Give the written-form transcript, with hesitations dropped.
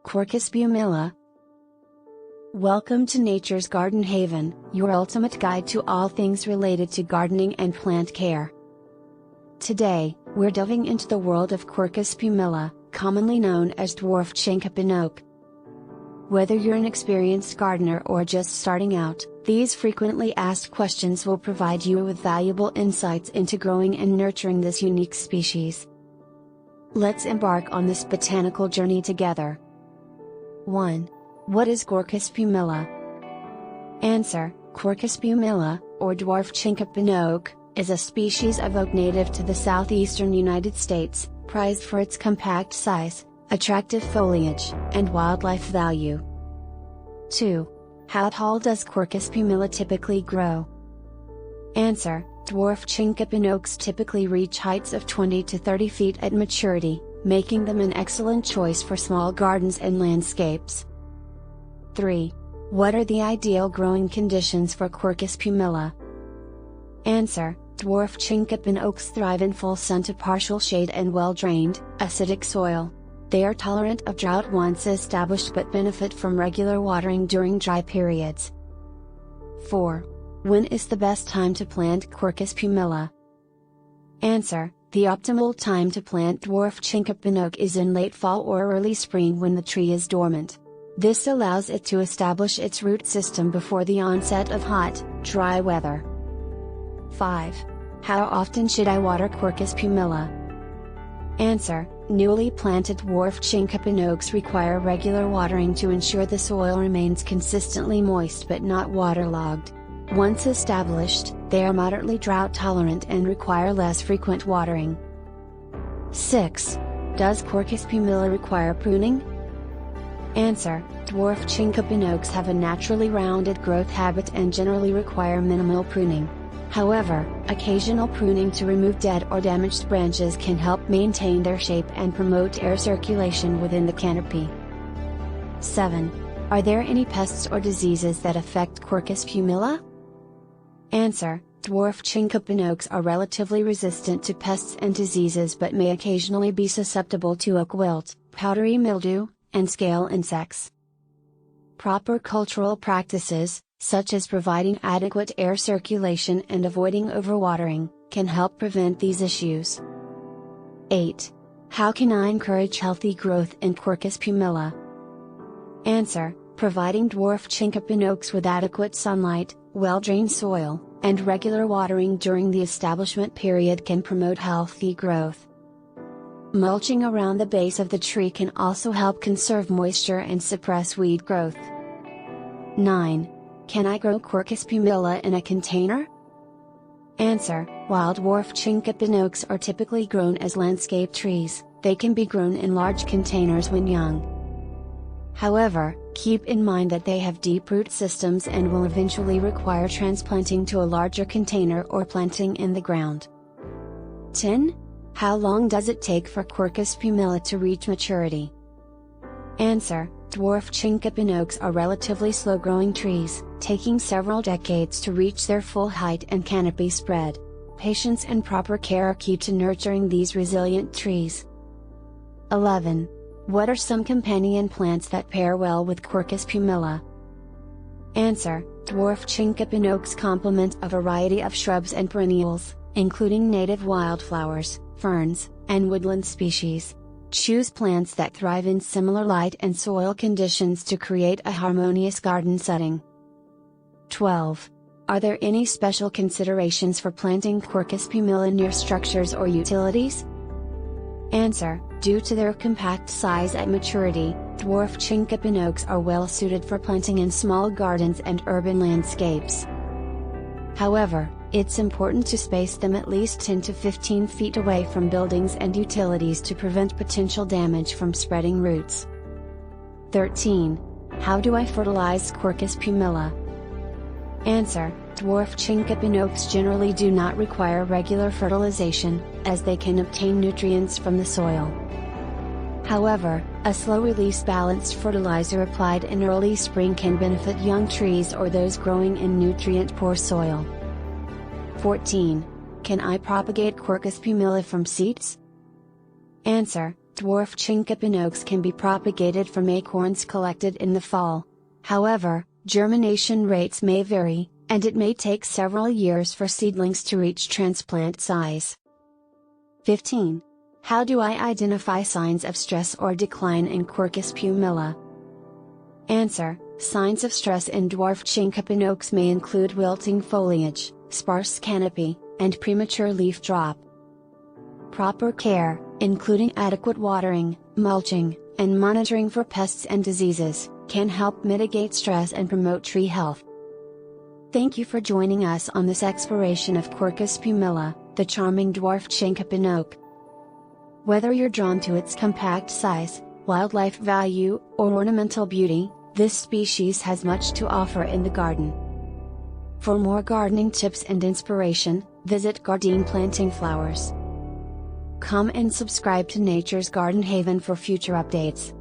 Quercus Pumila. Welcome to Nature's Garden Haven, your ultimate guide to all things related to gardening and plant care. Today, we're delving into the world of Quercus Pumila, commonly known as Dwarf Chinquapin oak. Whether you're an experienced gardener or just starting out, these frequently asked questions will provide you with valuable insights into growing and nurturing this unique species. Let's embark on this botanical journey together. 1. What is Quercus Pumila? Answer: Quercus Pumila, or Dwarf Chinquapin oak, is a species of oak native to the southeastern United States, prized for its compact size, attractive foliage, and wildlife value. 2. How tall does Quercus Pumila typically grow? Answer: Dwarf Chinquapin oaks typically reach heights of 20 to 30 feet at maturity, making them an excellent choice for small gardens and landscapes. 3. What are the ideal growing conditions for Quercus Pumila? Answer: Dwarf Chinquapin oaks thrive in full sun to partial shade and well-drained, acidic soil. They are tolerant of drought once established but benefit from regular watering during dry periods. 4. When is the best time to plant Quercus Pumila? Answer: The optimal time to plant Dwarf Chinquapin oak is in late fall or early spring when the tree is dormant. This allows it to establish its root system before the onset of hot, dry weather. 5. How often should I water Quercus Pumila? Answer: Newly planted Dwarf Chinquapin oaks require regular watering to ensure the soil remains consistently moist but not waterlogged. Once established, they are moderately drought tolerant and require less frequent watering. 6. Does Quercus Pumila require pruning? Answer: Dwarf Chinquapin oaks have a naturally rounded growth habit and generally require minimal pruning. However, occasional pruning to remove dead or damaged branches can help maintain their shape and promote air circulation within the canopy. 7. Are there any pests or diseases that affect Quercus Pumila? Answer: Dwarf Chinquapin oaks are relatively resistant to pests and diseases but may occasionally be susceptible to oak wilt, powdery mildew, and scale insects. Proper cultural practices, such as providing adequate air circulation and avoiding overwatering, can help prevent these issues. 8. How can I encourage healthy growth in Quercus Pumila? Answer: Providing Dwarf Chinquapin oaks with adequate sunlight, well-drained soil, and regular watering during the establishment period can promote healthy growth. Mulching around the base of the tree can also help conserve moisture and suppress weed growth. 9. Can I grow Quercus Pumila in a container? Answer: While Dwarf Chinquapin oaks are typically grown as landscape trees, they can be grown in large containers when young. However, keep in mind that they have deep root systems and will eventually require transplanting to a larger container or planting in the ground. 10. How long does it take for Quercus Pumila to reach maturity? Answer: Dwarf Chinquapin oaks are relatively slow-growing trees, taking several decades to reach their full height and canopy spread. Patience and proper care are key to nurturing these resilient trees. 11. What are some companion plants that pair well with Quercus Pumila? Answer: Dwarf Chinquapin oaks complement a variety of shrubs and perennials, including native wildflowers, ferns, and woodland species. Choose plants that thrive in similar light and soil conditions to create a harmonious garden setting. 12. Are there any special considerations for planting Quercus Pumila near structures or utilities? Answer: Due to their compact size at maturity, Dwarf Chinquapin oaks are well suited for planting in small gardens and urban landscapes. However, it's important to space them at least 10 to 15 feet away from buildings and utilities to prevent potential damage from spreading roots. 13. How do I fertilize Quercus Pumila? Answer: Dwarf Chinquapin oaks generally do not require regular fertilization, as they can obtain nutrients from the soil. However, a slow-release balanced fertilizer applied in early spring can benefit young trees or those growing in nutrient-poor soil. 14. Can I propagate Quercus Pumila from seeds? Answer: dwarf Chinquapin oaks can be propagated from acorns collected in the fall. However, germination rates may vary, and it may take several years for seedlings to reach transplant size. 15. How do I identify signs of stress or decline in Quercus Pumila? Answer: signs of stress in dwarf Chinquapin oaks may include wilting foliage, sparse canopy, and premature leaf drop. Proper care, including adequate watering, mulching, and monitoring for pests and diseases, can help mitigate stress and promote tree health. Thank you for joining us on this exploration of Quercus Pumila, the charming dwarf Chinquapin oak. Whether you're drawn to its compact size, wildlife value, or ornamental beauty, this species has much to offer in the garden. For more gardening tips and inspiration, visit Garden Planting Flowers. Come and subscribe to Nature's Garden Haven for future updates.